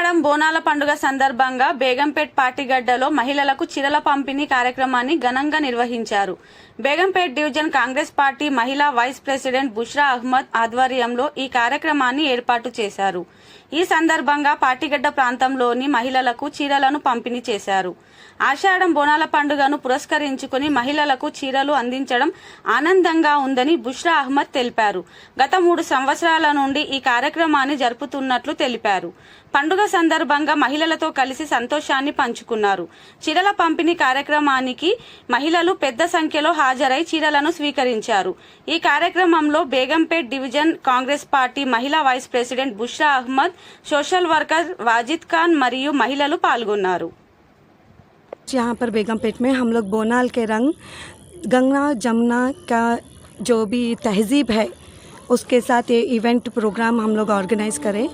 ఆషాఢం బోనాల పండుగ సందర్భంగా బేగంపేట్ పాటిగడ్డలో మహిళలకు చీరల పంపిణీ కార్యక్రమాన్ని ఘనంగా నిర్వహించారు. బేగంపేట్ డివిజన్ కాంగ్రెస్ పార్టీ మహిళా వైస్ ప్రెసిడెంట్ బుష్రా అహ్మద్ ఆధ్వర్యంలో ఈ కార్యక్రమాన్ని ఏర్పాటు చేశారు. ఈ సందర్భంగా పాటిగడ్డ ప్రాంతంలోని మహిళలకు చీరలను పంపిణీ చేశారు. ఆషాఢం బోనాల పండుగను పురస్కరించుకుని మహిళలకు చీరలు అందించడం ఆనందంగా ఉందని బుష్రా అహ్మద్ తెలిపారు. గత 3 సంవత్సరాల నుండి ఈ కార్యక్రమాన్ని జరుపుతున్నట్లు తెలిపారు. పండుగ సందర్భంగా మహిళలతో కలిసి సంతోషాన్ని పంచుకున్నారు. చీరల పంపిణీ కార్యక్రమానికి మహిళలు పెద్ద సంఖ్యలో హాజరై చీరలను స్వీకరించారు. ఈ కార్యక్రమంలో బేగంపేట్ డివిజన్ కాంగ్రెస్ పార్టీ మహిళా vice president Bushra Ahmed, social worker Wajid Khan మరియు మహిళలు పాల్గొన్నారు. यहाँ पर बेगमपेट में हम लोग बोनाल के रंग गंगा जमुना का जो भी तहजीब है उसके साथ ये इवेंट प्रोग्राम हम लोग ऑर्गेनाइज़ करें।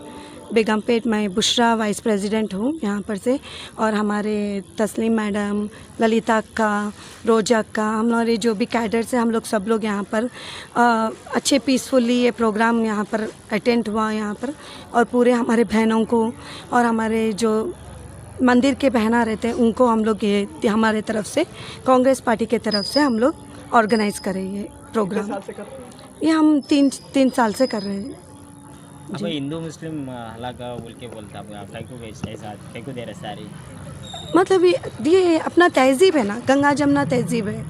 बेगमपेट मैं बुशरा वाइस प्रेसिडेंट हूँ यहाँ पर से, और हमारे तस्लीम मैडम, ललिता अक्का, रोजा अक्का, हमारे जो भी कैडर्स हैं हम लोग सब लोग यहाँ पर अच्छे पीसफुली ये प्रोग्राम यहाँ पर अटेंड हुआ यहाँ पर। और पूरे हमारे बहनों को और हमारे जो मंदिर के बहना रहते हैं उनको हम लोग ये हमारे तरफ से कांग्रेस पार्टी के तरफ से हम लोग ऑर्गेनाइज कर रहे हैं ये प्रोग्राम। ये हम तीन साल से कर रहे हैं। अब हिंदू मुस्लिम हलाका बोल के बोलता है दे रहे सारी, मतलब ये अपना तहजीब है ना, गंगा जमुना तहजीब है।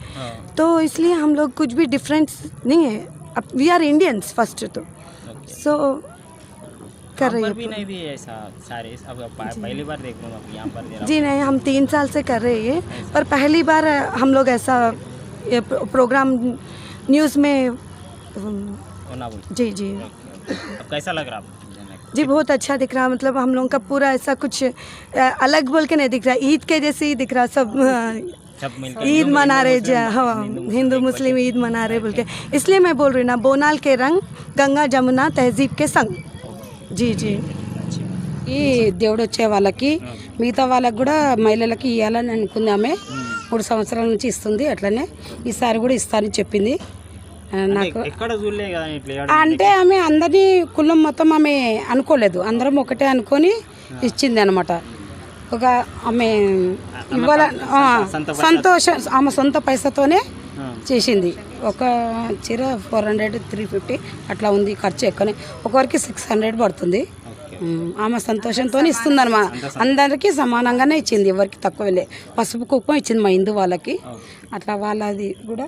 तो इसलिए हम लोग कुछ भी डिफरेंस नहीं है। अब वी आर इंडियंस फर्स्ट, तो सो कर रही भी नहीं भी ऐसा सारे अब पहली बार देख रहा हूँ यहाँ पर दे रहा जी नहीं, हम 3 साल से कर रहे हैं, पर पहली बार हम लोग ऐसा ये प्रोग्राम न्यूज़ में जी जी। अब कैसा लग रहा है? जी बहुत अच्छा दिख रहा, मतलब हम लोगों का पूरा ऐसा कुछ अलग बोल के नहीं दिख रहा, ईद के जैसे ही दिख रहा। सब ईद मना रहे, हाँ हिंदू मुस्लिम ईद मना रहे बोल के, इसलिए मैं बोल रही ना, बोनाल के रंग गंगा जमुना तहजीब के संग। जी जी। ఈ దేవుడు వచ్చే వాళ్ళకి మిగతా వాళ్ళకి కూడా మహిళలకి ఇవ్వాలని అనుకుందామే. 3 సంవత్సరాల నుంచి ఇస్తుంది, అట్లనే ఈసారి కూడా ఇస్తానని చెప్పింది నాకు. అంటే ఆమె అందరినీ కులం మొత్తం ఆమె అనుకోలేదు, అందరం ఒకటే అనుకొని ఇచ్చింది అనమాట. ఒక ఆమె ఇవాళ సంతోషం, ఆమె సొంత పైసతోనే చేసింది. ఒక చీర 400 350 అట్లా ఉంది, ఖర్చు ఎక్కువనే, ఒకరికి 600 పడుతుంది. ఆమె సంతోషంతో ఇస్తుంది అనమాట. అందరికీ సమానంగానే ఇచ్చింది, ఎవరికి తక్కువలే. పసుపు కుప్పం ఇచ్చింది మా హిందూ వాళ్ళకి, అట్లా వాళ్ళది కూడా